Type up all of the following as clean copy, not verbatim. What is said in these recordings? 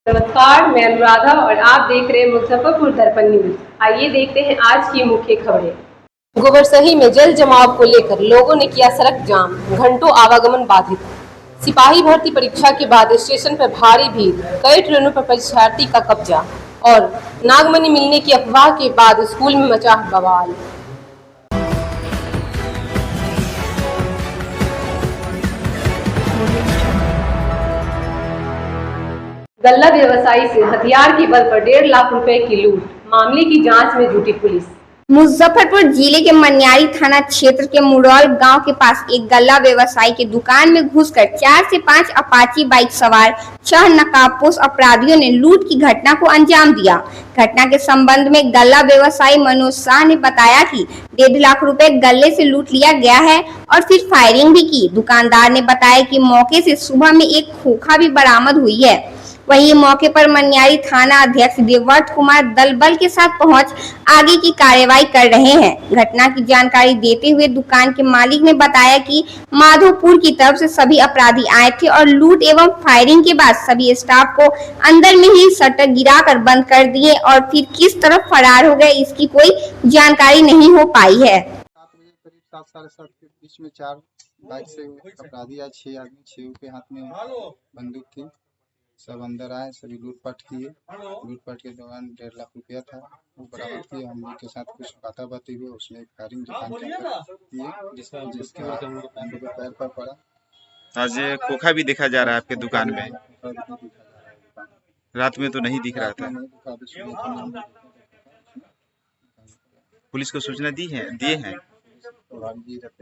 नमस्कार, मैं अनुराधा और आप देख रहे हैं मुजफ्फरपुर दर्पण न्यूज। आइए देखते हैं आज की मुख्य खबरें। गोबरसही में जल जमाव को लेकर लोगों ने किया सड़क जाम, घंटों आवागमन बाधित। सिपाही भर्ती परीक्षा के बाद स्टेशन पर भारी भीड़, कई ट्रेनों पर परीक्षार्थी का कब्जा और नागमणि मिलने की अफवाह के बाद स्कूल में मचा बवाल। गल्ला व्यवसायी से हथियार के बल पर 1.5 लाख रुपए की लूट, मामले की जांच में जुटी पुलिस। मुजफ्फरपुर जिले के मनियारी थाना क्षेत्र के मुरौल गांव के पास एक गल्ला व्यवसायी की दुकान में घुसकर 4 से 5 अपाची बाइक सवार 6 नकाबपोश अपराधियों ने लूट की घटना को अंजाम दिया। घटना के संबंध में गल्ला व्यवसायी मनोज शाह ने बताया कि 1.5 लाख रुपए गल्ले से लूट लिया गया है और फिर फायरिंग भी की। दुकानदार ने बताया कि मौके से सुबह में एक खोखा भी बरामद हुई है। वहीं मौके पर मनियारी थाना अध्यक्ष देवव्रत कुमार दल बल के साथ पहुंच आगे की कार्रवाई कर रहे हैं। घटना की जानकारी देते हुए दुकान के मालिक ने बताया कि माधोपुर की तरफ से सभी अपराधी आए थे और लूट एवं फायरिंग के बाद सभी स्टाफ को अंदर में ही शटर गिराकर बंद कर दिए और फिर किस तरफ फरार हो गए इसकी कोई जानकारी नहीं हो पाई है। 7 बजे करीब 7-7:30 के बीच में 4 बाइक से अपराधी आए, 6 आदमी, 6 के हाथ में बंदूक थी। सब अंदर आए, सभी लूटपाट किए। लूटपाट के दौरान 1.5 लाख रुपया था, वो बरामद किए। हम लोग के साथ कुछ बातें हुई, उसमें फायरिंग दुकान के किए, जिसके बाद हम लोग पैर पर पड़ा। आज खोखा भी देखा जा रहा है आपके दुकान में, रात में तो नहीं दिख रहा था। पुलिस को सूचना दिए हैं।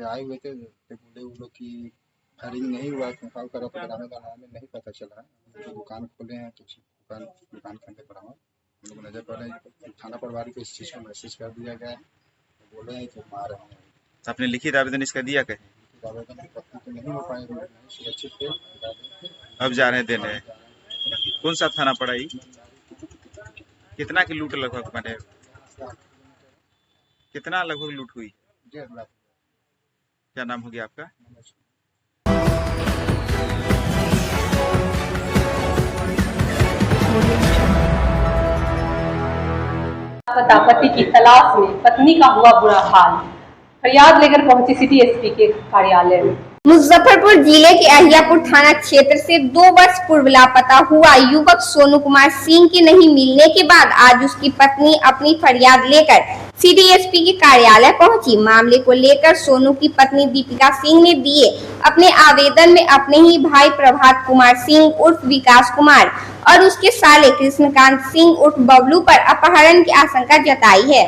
आए हुए थे, बोले वो लोग की फायरिंग नहीं हुआ, में नहीं पता चला। तो दुकान खोले हैं तो दुकान के अंदर पड़ा हुआ हम लोग नजर पड़ रहे हैं। थाना प्रभारी को इस चीज को मैसेज कर दिया गया है, तो बोले हैं कि मार रहे हैं। आपने लिखित आवेदन इसका दिया कहीं? आवेदन तो नहीं हो पाएगा, सुरक्षित थे, अब जा रहे हैं देने। कौन सा थाना पड़ा ये? कितना की लूट लगभग बने? कितना लगभग लूट हुई? 1.5 लाख। क्या नाम हो गया आपका? लापता पति की तलाश में पत्नी का हुआ बुरा हाल, फरियाद लेकर पहुंची सिटी एसपी के कार्यालय में। मुजफ्फरपुर जिले के अहियापुर थाना क्षेत्र से 2 वर्ष पूर्व लापता हुआ युवक सोनू कुमार सिंह के नहीं मिलने के बाद आज उसकी पत्नी अपनी फरियाद लेकर सिटी एसपी के कार्यालय पहुंची। मामले को लेकर सोनू की पत्नी दीपिका सिंह ने दिए अपने आवेदन में अपने ही भाई प्रभात कुमार सिंह उर्फ विकास कुमार और उसके साले कृष्णकांत सिंह उर्फ बबलू पर अपहरण की आशंका जताई है।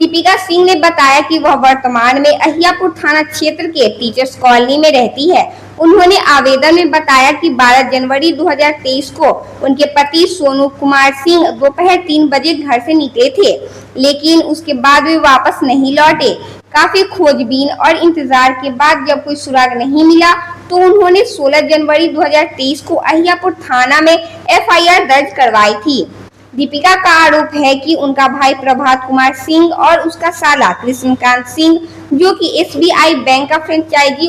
दीपिका सिंह ने बताया कि वह वर्तमान में अहियापुर थाना क्षेत्र के टीचर्स कॉलोनी में रहती है। उन्होंने आवेदन में बताया कि 12 जनवरी 2023 को उनके पति सोनू कुमार सिंह दोपहर 3 बजे घर से निकले थे, लेकिन उसके बाद वे वापस नहीं लौटे। काफी खोजबीन और इंतजार के बाद जब कोई सुराग नहीं मिला तो उन्होंने 16 जनवरी 2023 को अहियापुर थाना में FIR दर्ज करवाई थी। दीपिका का आरोप है कि उनका भाई प्रभात कुमार सिंह और उसका साला कृष्णकांत सिंह, जो कि SBI बैंक का फ्रेंचाइजी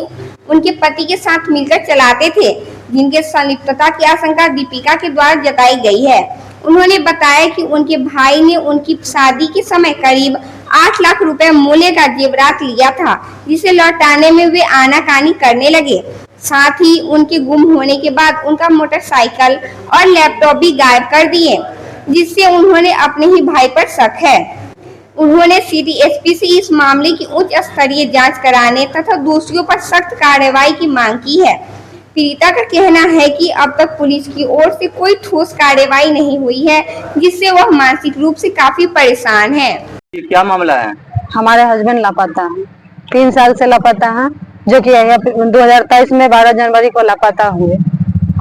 उनके पति के साथ मिलकर चलाते थे, जिनके संलिप्तता की आशंका दीपिका के द्वारा जताई गई है। उन्होंने बताया कि उनके भाई ने उनकी शादी के समय करीब 8 लाख रुपए मूल्य का जेवरात लिया था, जिसे लौटाने में वे आनाकानी करने लगे। साथ ही उनके गुम होने के बाद उनका मोटरसाइकिल और लैपटॉप भी गायब कर दिए, जिससे उन्होंने अपने ही भाई पर शक है। उन्होंने सिटी एसपी से इस मामले की उच्च स्तरीय जांच कराने तथा दोषियों पर सख्त कार्रवाई की मांग की है। पीड़िता का कहना है कि अब तक पुलिस की ओर से कोई ठोस कार्रवाई नहीं हुई है, जिससे वह मानसिक रूप से काफी परेशान है। क्या मामला है? हमारे हस्बैंड लापता है, 3 साल से लापता है, जो कि 2023 में 12 जनवरी को लापता हुए।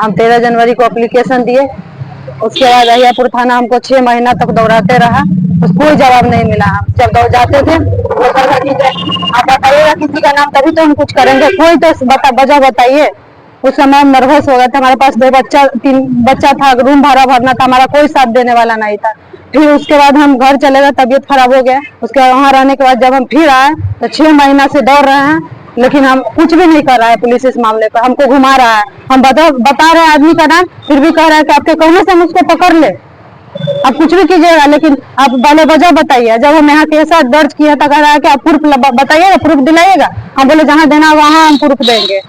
हम 13 जनवरी को एप्लीकेशन दिए, उसके बाद अहियापुर थाना हमको 6 महीना तक दौड़ाते रहा, कोई जवाब नहीं मिला। हम जब दौड़ जाते थे तो आप बताइएगा किसी का नाम तभी तो हम कुछ करेंगे, कोई तो वजह बताइए। उस समय हम नर्वस हो गए थे, हमारे पास 3 बच्चा था, रूम भाड़ा भरना था, हमारा कोई साथ देने वाला नहीं था। फिर उसके बाद हम घर चले गए, तबीयत खराब हो गया। उसके बाद वहाँ रहने के बाद जब हम फिर आए तो 6 महीना से दौड़ रहे हैं, लेकिन हम कुछ भी नहीं कर रहा है पुलिस इस मामले पर, हमको घुमा रहा है। हम बता रहे हैं आदमी का नाम, फिर भी कह रहा है कि आपके कहने से हम उसको पकड़ ले। आप कुछ भी कीजिएगा लेकिन आप पहले वजह बताइए। जब हम यहाँ केस दर्ज किया था कह रहा है कि आप प्रूफ बताइएगा, प्रूफ दिलाइएगा। हम बोले जहाँ देना वहाँ हम प्रूफ देंगे।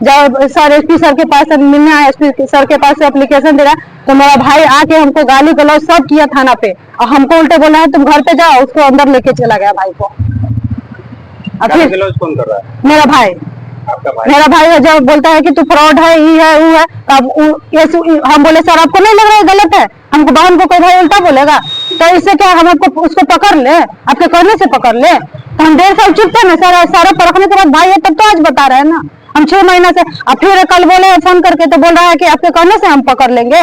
जब सर एसपी सर के पास मिलने आया, एसपी सर के पास एप्लीकेशन दे रहा तो मेरा भाई आके हमको गाली गलौज सब किया थाना पे, और हमको उल्टे बोला है तुम घर पे जाओ, उसको अंदर लेके चला गया भाई को। गाली गलौज कौन कर रहा है? मेरा भाई। आपका भाई? मेरा भाई जब बोलता है कि तू फ्रॉड है, ये है वो है, तब हम बोले सर आपको नहीं लग रहा है गलत है? हमको बहन को कोई भाई उल्टा बोलेगा तो इससे क्या हम आपको उसको पकड़ ले, आपके करने से पकड़ ले? तो हम 1.5 साल चुप थे ना सर, सारा परखने के बाद भाई है तब तो आज बता रहे हैं ना। हम 6 महीना से, अब फिर कल बोले फोन करके तो बोल रहा है कि आपके कहने से हम पकड़ लेंगे।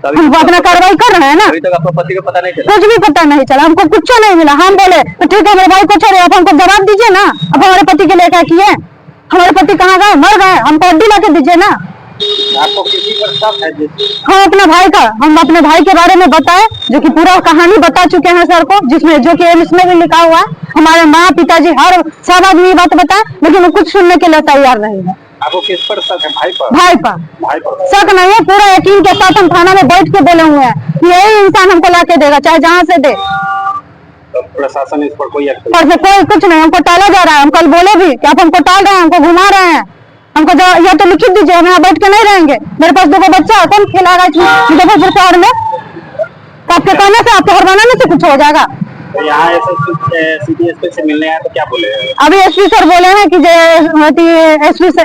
हम अपना कार्रवाई कर रहे हैं ना। अभी तक आपको पति को पता नहीं चला? कुछ भी पता नहीं चला, हमको कुछ नहीं मिला। हम बोले तो ठीक है मेरे भाई को छोड़े, आप हमको जवाब दीजिए ना। अब हमारे पति के लिए क्या किए? हमारे पति कहाँ गए? मर गए, हमको हड्डी ला के दीजिए ना। आपको किसी पर शक है? हम अपने भाई का, हम अपने भाई के बारे में बताए जो कि पूरा कहानी बता चुके हैं सर को, जिसमें जो कि इसमें भी लिखा हुआ है। हमारे माँ पिताजी हर सब आदमी ये बात बताए, लेकिन वो कुछ सुनने के लिए तैयार नहीं है। आपको किस पर शक है? भाई पर? भाई पर भाई पर शक नहीं है, पूरा यकीन के साथ हम थाना में बैठ के बोले हुए हैं कि यही इंसान हमको ला के देगा, चाहे जहाँ से दे। तो प्रशासन इस पर कोई एक्शन? पर से कोई कुछ नहीं, हमको टाला जा रहा है। हम कल बोले भी कि आप हमको टाल रहे हैं, हमको घुमा रहे हैं। हमको या तो लिखित दीजिए, हम यहाँ बैठ के नहीं रहेंगे। मेरे पास 2 बच्चा है, कौन खिलाएगा इसमें मुजफ्फरपुर शहर में? तो आपके कहने से, आपके हरमाने से कुछ हो जाएगा। तो यहाँ सिटी एसपी से मिलने आया तो क्या बोले? अभी एसपी सर बोले हैं कि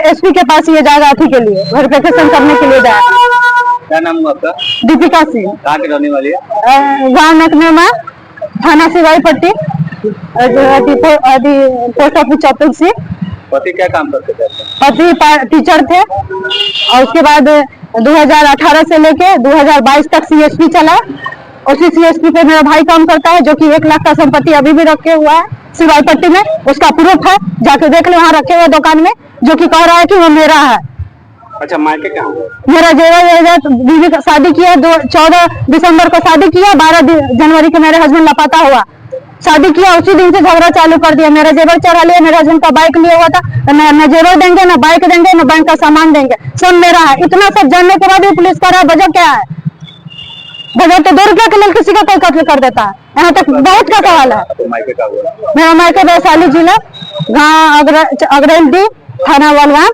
एसपी के पास ये जाएगा अथी के लिए, वेरिफिकेशन करने के लिए जाएगा। क्या नाम हुआ आपका? दीपिका सिंह। कहाँ की रहने वाली है? गाँव नकनेमा, थाना सिवाई पट्टी, पोस्ट ऑफिस चौपल से। पति क्या काम करते थे? पति टीचर थे, और उसके बाद 2018 से लेके 2022 तक सीएसपी चला। उसी सीएसपी पे मेरा भाई काम करता है, जो कि 1 लाख का संपत्ति अभी भी रखे हुआ है सिवाई पट्टी में। उसका प्रूफ है, जाके देख ले वहाँ रखे हुए दुकान में, जो कि कह रहा है कि वो मेरा है। अच्छा, मायके कहाँ हुआ? मेरा जेवर बीवी का शादी किया, 14 दिसंबर को शादी किया, 12 जनवरी को मेरे हस्बैंड लापता हुआ। शादी किया, उसी दिन से झगड़ा चालू कर दिया। मेरा जेवर चढ़ा लिया, मेरे हस्बैंड का बाइक लिया हुआ था, न जेवर देंगे, न बाइक देंगे, न बैंक का सामान देंगे, सब मेरा है। इतना सब जानने के बाद भी पुलिस कर रहा है, वजह क्या है? वजह तो 2 रुपया के लिए किसी का कोई कत्ल कर देता है, यहाँ तक बहुत का सवाल है। तो मायके का हुआ? मेरा मायके वैशाली जिला, गाँव अग्रैल, थाना वालवान।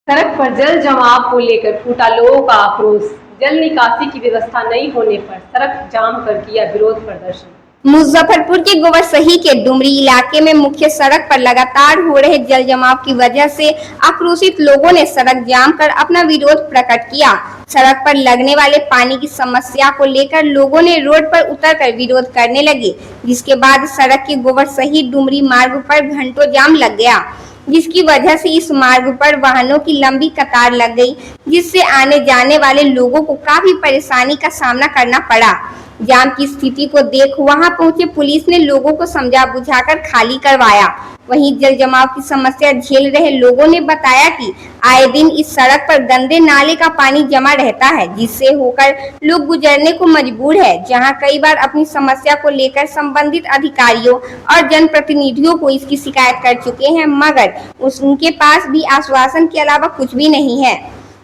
सड़क पर जल जमाव को लेकर फूटा लोगों का आक्रोश। जल निकासी की व्यवस्था नहीं होने पर सड़क जाम कर किया विरोध प्रदर्शन। मुजफ्फरपुर के गोवरसही के डुमरी इलाके में मुख्य सड़क पर लगातार हो रहे जल जमाव की वजह से आक्रोशित लोगों ने सड़क जाम कर अपना विरोध प्रकट किया। सड़क पर लगने वाले पानी की समस्या को लेकर लोगों ने रोड पर उतरकर विरोध करने लगे, जिसके बाद सड़क के गोवरसही डुमरी मार्ग पर घंटों जाम लग गया, जिसकी वजह से इस मार्ग पर वाहनों की लंबी कतार लग गई, जिससे आने जाने वाले लोगों को काफी परेशानी का सामना करना पड़ा। जाम की स्थिति को देख वहां पहुंचे पुलिस ने लोगों को समझा बुझाकर खाली करवाया। वहीं जल जमाव की समस्या झेल रहे लोगों ने बताया कि आए दिन इस सड़क पर गंदे नाले का पानी जमा रहता है, जिससे होकर लोग गुजरने को मजबूर है। जहां कई बार अपनी समस्या को लेकर संबंधित अधिकारियों और जनप्रतिनिधियों को इसकी शिकायत कर चुके हैं, मगर उनके पास भी आश्वासन के अलावा कुछ भी नहीं है।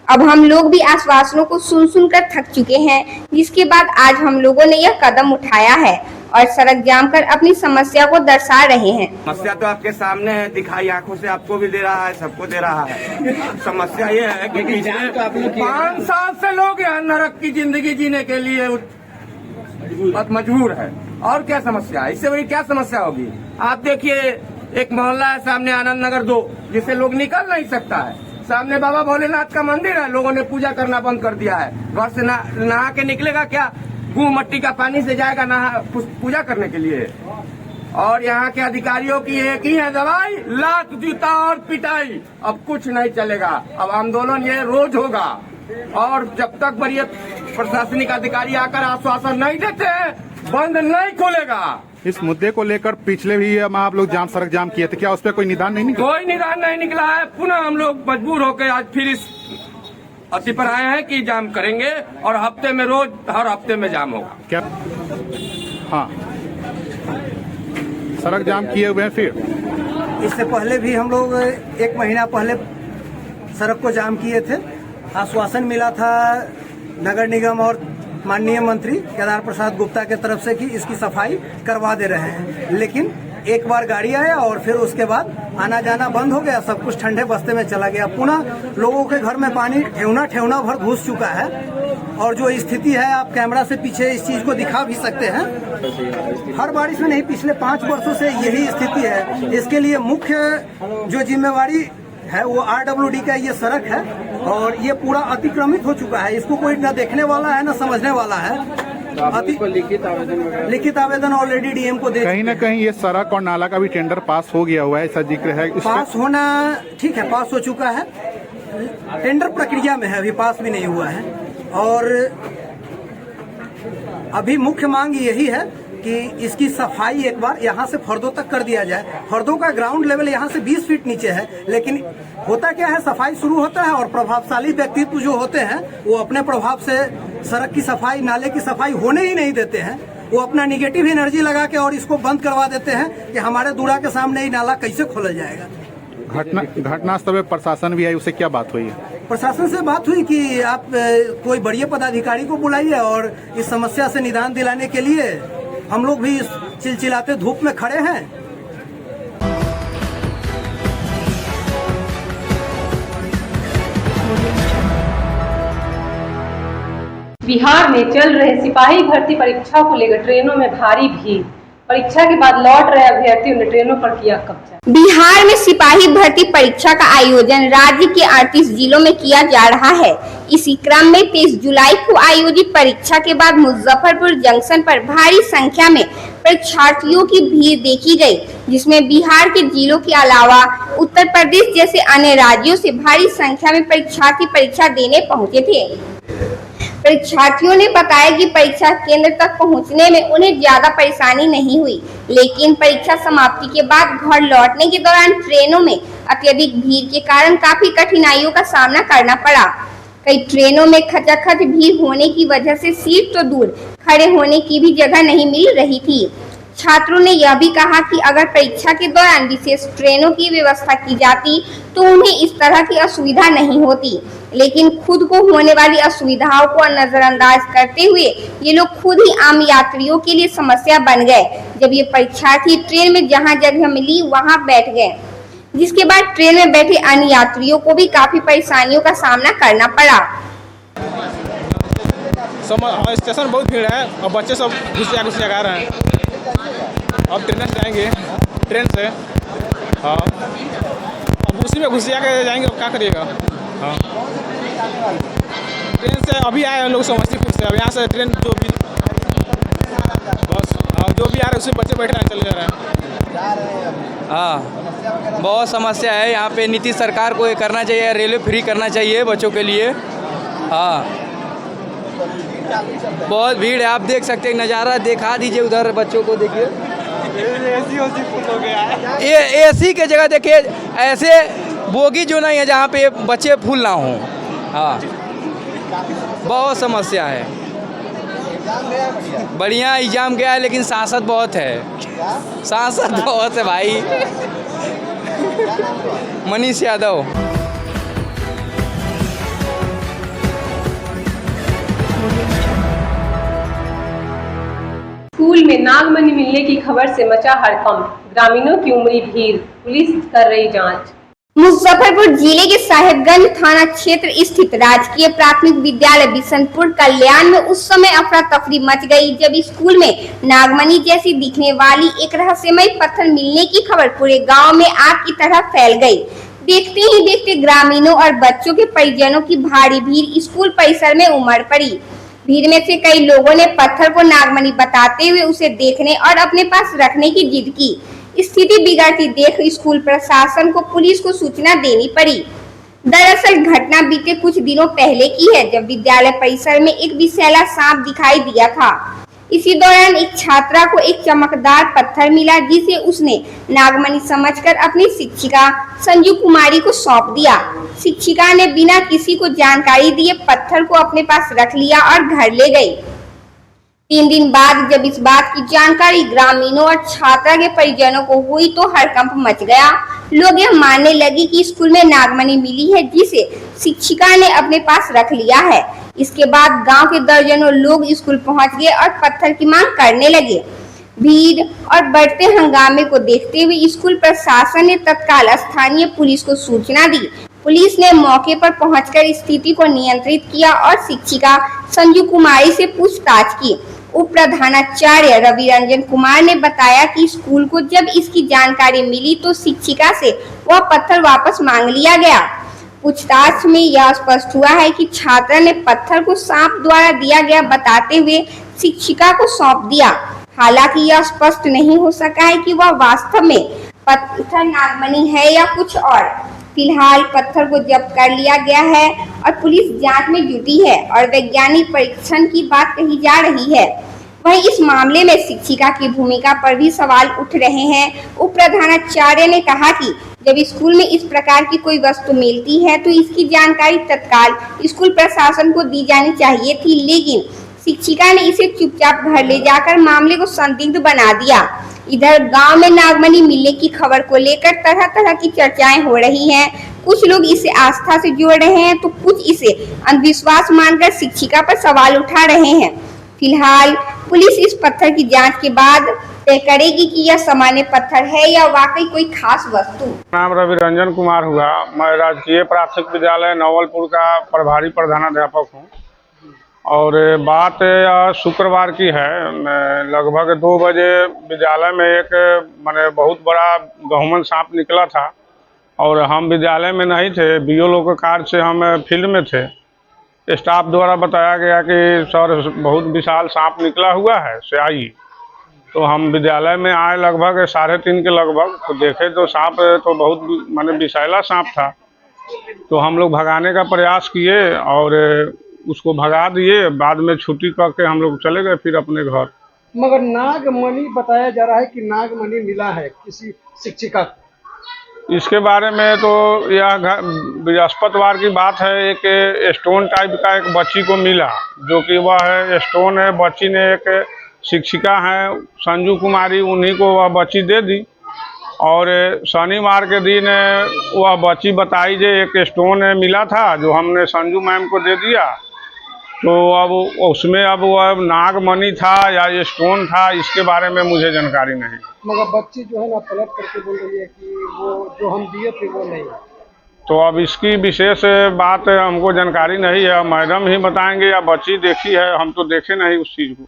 अब हम लोग भी आश्वासनों को सुन कर थक चुके हैं, जिसके बाद आज हम लोगों ने यह कदम उठाया है और सड़क जाम कर अपनी समस्या को दर्शा रहे हैं। समस्या तो आपके सामने है, दिखाई आंखों से आपको भी दे रहा है, सबको दे रहा है। समस्या ये है कि 5 साल से लोग यहाँ नरक की जिंदगी जीने के लिए मजबूर है। और क्या समस्या है? इससे बड़ी क्या समस्या होगी? आप देखिए, एक मोहल्ला है सामने आनंद नगर 2, जिससे लोग निकल नहीं सकता है। सामने बाबा भोलेनाथ का मंदिर है, लोगों ने पूजा करना बंद कर दिया है। घर से नहा के निकलेगा क्या? गू मट्टी का पानी से जाएगा नहा पूजा करने के लिए। और यहाँ के अधिकारियों की एक ही है दवाई, लात जूता और पिटाई। अब कुछ नहीं चलेगा, अब आंदोलन ये रोज होगा। और जब तक बड़ी प्रशासनिक अधिकारी आकर आश्वासन नहीं देते हैं, बंद नहीं खुलेगा। इस मुद्दे को लेकर पिछले भी आप लोग सड़क जाम किए थे, क्या उस पर कोई निदान नहीं निकला? कोई निदान नहीं निकला है। पुनः हम लोग मजबूर होकर आज फिर इस अति पर आए हैं कि जाम करेंगे और हफ्ते में रोज हर हफ्ते में जाम होगा। क्या? हाँ, सड़क जाम किए हुए हैं। फिर इससे पहले भी हम लोग 1 महीना पहले सड़क को जाम किए थे। आश्वासन मिला था नगर निगम और माननीय मंत्री केदार प्रसाद गुप्ता के तरफ से कि इसकी सफाई करवा दे रहे हैं, लेकिन एक बार गाड़ी आया और फिर उसके बाद आना जाना बंद हो गया, सब कुछ ठंडे बस्ते में चला गया। पुनः लोगों के घर में पानी ठेवना भर घुस चुका है और जो स्थिति है आप कैमरा से पीछे इस चीज को दिखा भी सकते हैं। हर बारिश में नहीं, पिछले 5 वर्षों से यही स्थिति है। इसके लिए मुख्य जो जिम्मेवारी है वो RWD का ये सड़क है और ये पूरा अतिक्रमित हो चुका है। इसको कोई न देखने वाला है न समझने वाला है। लिखित आवेदन ऑलरेडी DM को दे, कहीं न कहीं ये सड़क और नाला का भी टेंडर पास हो गया हुआ है, ऐसा जिक्र है। पास होना ठीक है, पास हो चुका है, टेंडर प्रक्रिया में है, अभी पास भी नहीं हुआ है। और अभी मुख्य मांग यही है कि इसकी सफाई एक बार यहाँ से फर्दों तक कर दिया जाए। फर्दों का ग्राउंड लेवल यहाँ से 20 फीट नीचे है, लेकिन होता क्या है, सफाई शुरू होता है और प्रभावशाली व्यक्तित्व जो होते हैं वो अपने प्रभाव से सड़क की सफाई, नाले की सफाई होने ही नहीं देते हैं। वो अपना निगेटिव एनर्जी लगा के और इसको बंद करवा देते हैं कि हमारे दूरा के सामने ही नाला कैसे खोला जाएगा। घटनास्थल पे प्रशासन भी आई, उससे क्या बात हुई है? प्रशासन से बात हुई कि आप कोई बड़े पदाधिकारी को बुलाइए और इस समस्या से निदान दिलाने के लिए हम लोग भी चिलचिलाते धूप में खड़े हैं। बिहार में चल रहे सिपाही भर्ती परीक्षा को लेकर ट्रेनों में भारी भीड़। परीक्षा के बाद लौट रहे अभ्यर्थियों ने ट्रेनों पर किया कब्जा। बिहार में सिपाही भर्ती परीक्षा का आयोजन राज्य के 38 जिलों में किया जा रहा है। इसी क्रम में 23 जुलाई को आयोजित परीक्षा के बाद मुजफ्फरपुर जंक्शन पर भारी संख्या में परीक्षार्थियों की भीड़ देखी गई, जिसमें बिहार के जिलों के अलावा उत्तर प्रदेश जैसे अन्य राज्यों से भारी संख्या में परीक्षार्थी परीक्षा देने पहुंचे थे। परीक्षार्थियों ने बताया कि परीक्षा केंद्र तक पहुंचने में उन्हें ज्यादा परेशानी नहीं हुई, लेकिन परीक्षा समाप्ति के बाद घर लौटने के दौरान ट्रेनों में अत्यधिक भीड़ के कारण काफी कठिनाइयों का सामना करना पड़ा। कई ट्रेनों में खचाखच भीड़ होने की वजह से सीट तो दूर, खड़े होने की भी जगह नहीं मिल रही थी। छात्रों ने यह भी कहा कि अगर परीक्षा के दौरान विशेष ट्रेनों की व्यवस्था की जाती तो उन्हें इस तरह की असुविधा नहीं होती, लेकिन खुद को होने वाली असुविधाओं को नजरअंदाज करते हुए ये लोग खुद ही आम यात्रियों के लिए समस्या बन गए। जब ये परीक्षार्थी ट्रेन में जहां जगह मिली वहां बैठ गए, जिसके बाद ट्रेन में बैठे अन्य यात्रियों को भी काफी परेशानियों का सामना करना पड़ा। स्टेशन बहुत भीड़ है और बच्चे सब घुसिया गा रहे हैं। अब ट्रेन से जाएंगे, ट्रेन से। हाँ, अब उसी में घुसिया के जाएंगे, अब क्या करिएगा। हाँ, ट्रेन से अभी आए हैं लोग समस्तीपुर से। अब यहाँ से ट्रेन जो भी बस जो भी आ रहे हैं उसी बच्चे बैठ रहे हैं, चले जा रहे हैं। हाँ, बहुत समस्या है यहाँ पे। नीतीश सरकार को ये करना चाहिए, रेलवे फ्री करना चाहिए बच्चों के लिए। हाँ, बहुत भीड़ है, आप देख सकते हैं, नज़ारा दिखा दीजिए उधर, बच्चों को देखिए। एसी फुल हो गया है। ये एसी के जगह देखिए ऐसे बोगी जो नहीं है जहाँ पे बच्चे फुल ना हों। हाँ, बहुत समस्या है। बढ़िया एग्जाम गया है, लेकिन सांसद बहुत है, सांसद बहुत है भाई। मनीष यादव। स्कूल में नागमणि मिलने की खबर से मचा हड़कंप। ग्रामीणों की उमड़ी भीड़, पुलिस कर रही जांच। मुजफ्फरपुर जिले के साहेबगंज थाना क्षेत्र स्थित राजकीय प्राथमिक विद्यालय बिशनपुर कल्याण में उस समय अफरा तफरी मच गई जब स्कूल में नागमणि जैसी दिखने वाली एक रहस्यमय पत्थर मिलने की खबर पूरे गांव में आग की तरह फैल गई। देखते ही देखते ग्रामीणों और बच्चों के परिजनों की भारी भीड़ स्कूल परिसर में उमड़ पड़ी। भीड़ में से कई लोगों ने पत्थर को नागमणि बताते हुए उसे देखने और अपने पास रखने की जिद की। स्थिति बिगड़ती देख स्कूल प्रशासन को पुलिस को सूचना देनी पड़ी। दरअसल घटना बीते कुछ दिनों पहले की है, जब विद्यालय परिसर में एक विषैला सांप दिखाई दिया था। इसी दौरान एक छात्रा को एक चमकदार पत्थर मिला, जिसे उसने नागमणि समझकर अपनी शिक्षिका संजू कुमारी को सौंप दिया। शिक्षिका ने बिना किसी को जानकारी दिए पत्थर को अपने पास रख लिया और घर ले गई। 3 दिन बाद जब इस बात की जानकारी ग्रामीणों और छात्रा के परिजनों को हुई तो हड़कंप मच गया। लोग यह मानने लगे कि स्कूल में नागमणि मिली है, जिसे शिक्षिका ने अपने पास रख लिया है। इसके बाद गांव के दर्जनों लोग स्कूल पहुंच गए और पत्थर की मांग करने लगे। भीड़ और बढ़ते हंगामे को देखते हुए स्कूल प्रशासन ने तत्काल स्थानीय पुलिस को सूचना दी। पुलिस ने मौके पर पहुंचकर स्थिति को नियंत्रित किया और शिक्षिका संजू कुमारी से पूछताछ की। उप प्रधानाचार्य रवि रंजन कुमार ने बताया कि स्कूल को जब इसकी जानकारी मिली तो शिक्षिका से वह पत्थर वापस मांग लिया गया। पूछताछ में यह स्पष्ट हुआ है कि छात्रा ने पत्थर को सांप द्वारा दिया गया बताते हुए शिक्षिका को सौंप दिया। हालांकि यह स्पष्ट नहीं हो सका है कि वह वास्तव में पत्थर नागमणि है या कुछ और। फिलहाल पत्थर को जब्त कर लिया गया है और पुलिस जांच में जुटी है और वैज्ञानिक परीक्षण की बात कही जा रही है। वहीं इस मामले में शिक्षिका की भूमिका पर भी सवाल उठ रहे हैं। उप प्रधानाचार्य ने कहा कि जब स्कूल में इस प्रकार की कोई वस्तु मिलती है तो इसकी जानकारी तत्काल स्कूल प्रशासन को दी जानी चाहिए थी, लेकिन शिक्षिका ने इसे चुपचाप घर ले जाकर मामले को संदिग्ध बना दिया। इधर गांव में नागमणि मिलने की खबर को लेकर तरह तरह की चर्चाएं हो रही हैं। कुछ लोग इसे आस्था से जोड़ रहे हैं तो कुछ इसे अंधविश्वास मानकर शिक्षिका पर सवाल उठा रहे हैं। फिलहाल पुलिस इस पत्थर की जांच के बाद तय करेगी कि यह सामान्य पत्थर है या वाकई कोई खास वस्तु। नाम रवि रंजन कुमार हुआ। मैं राजकीय प्राथमिक विद्यालय नवलपुर का प्रभारी प्रधानाध्यापक हूँ और बात शुक्रवार की है। लगभग 2 बजे विद्यालय में एक माने बहुत बड़ा गहुमन सांप निकला था और हम विद्यालय में नहीं थे, बीओ के कार्य से हम फील्ड में थे। स्टाफ द्वारा बताया गया कि सर बहुत विशाल सांप निकला हुआ है, से आइए। तो हम विद्यालय में आए लगभग 3:30 के लगभग, तो देखे तो सांप तो बहुत माने विषैला सांप था। तो हम लोग भगाने का प्रयास किए और उसको भगा दिए। बाद में छुट्टी करके हम लोग चले गए फिर अपने घर। मगर नागमणि बताया जा रहा है कि नागमणि मिला है किसी शिक्षिका को। इसके बारे में तो यह बृहस्पतिवार की बात है। एक स्टोन टाइप का एक बच्ची को मिला, जो कि वह स्टोन है। बच्ची ने एक शिक्षिका है संजू कुमारी, उन्हीं को वह बच्ची दे दी और शनिवार के दिन वह बच्ची बताई जो एक स्टोन मिला था, जो हमने संजू मैम को दे दिया। तो अब उसमें अब वह नागमणि था या ये स्टोन था, इसके बारे में मुझे जानकारी नहीं। मगर बच्ची जो है ना पलट करके बोल रही है कि वो जो हम दिए थे वो नहीं है। तो अब इसकी विशेष बात हमको जानकारी नहीं है, मैडम ही बताएंगे या बच्ची देखी है, हम तो देखे नहीं उस चीज़ को।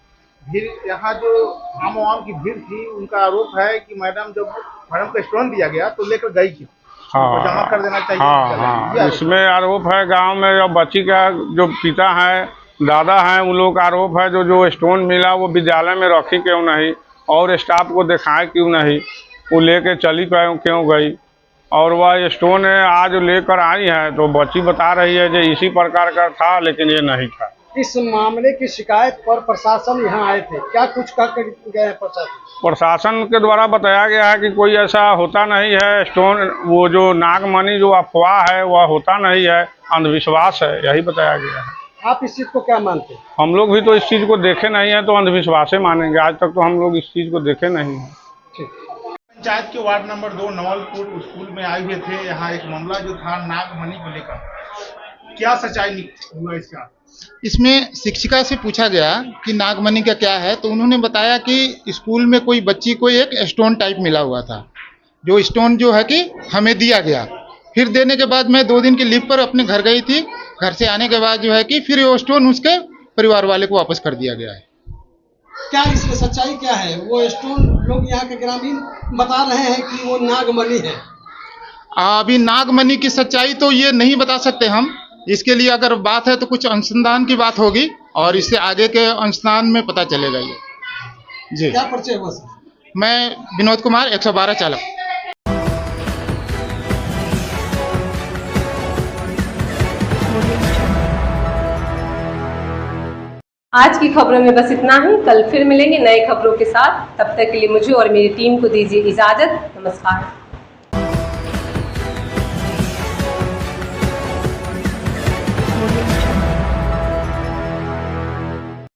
भीड़ यहाँ जो आम की भीड़ थी, उनका आरोप है कि मैडम को स्टोन दिया गया तो लेकर गई क्यों? हाँ, जमा कर देना चाहिए। हाँ, इसमें आरोप है गांव में। जो बच्ची का जो पिता है, दादा हैं, उन लोग का आरोप है जो स्टोन मिला वो विद्यालय में रखी क्यों नहीं और स्टाफ को दिखाए क्यों नहीं, वो लेके चली क्यों गई। और वह स्टोन आज लेकर आई है तो बच्ची बता रही है कि इसी प्रकार का था, लेकिन ये नहीं था। इस मामले की शिकायत पर प्रशासन यहाँ आए थे, क्या कुछ कह कर गए प्रशासन? प्रशासन के द्वारा बताया गया है कि कोई ऐसा होता नहीं है। स्टोन वो जो नागमणि जो अफवाह है वह होता नहीं है, अंधविश्वास है, यही बताया गया है। आप इस चीज को क्या मानते हैं? हम लोग भी तो इस चीज को देखे नहीं है तो अंधविश्वास मानेंगे। आज तक तो हम लोग इस चीज को देखे नहीं है। पंचायत के वार्ड नंबर 2 नवलपुर स्कूल में आए हुए थे। यहाँ एक मामला जो था नागमणि को लेकर, क्या सच्चाई हुआ इसका? इसमें शिक्षिका से पूछा गया कि नागमणि का क्या है, तो उन्होंने बताया कि स्कूल में कोई बच्ची को एक स्टोन टाइप मिला हुआ था, जो स्टोन जो है कि हमें दिया गया। फिर देने के बाद मैं 2 दिन की लीव पर अपने घर गई थी। घर से आने के बाद जो है कि फिर वो स्टोन उसके परिवार वाले को वापस कर दिया गया है। क्या इसमें सच्चाई क्या है? वो स्टोन लोग यहाँ के ग्रामीण बता रहे हैं कि वो नागमणि है। अभी नागमणि की सच्चाई तो ये नहीं बता सकते हम। इसके लिए अगर बात है तो कुछ अनुसंधान की बात होगी और इससे आगे के अनुसंधान में पता चलेगा ये। जी, क्या परिचय हुआ सर? मैं विनोद कुमार, 112 चालक। आज की खबरों में बस इतना ही। कल फिर मिलेंगे नए खबरों के साथ। तब तक के लिए मुझे और मेरी टीम को दीजिए इजाजत। नमस्कार।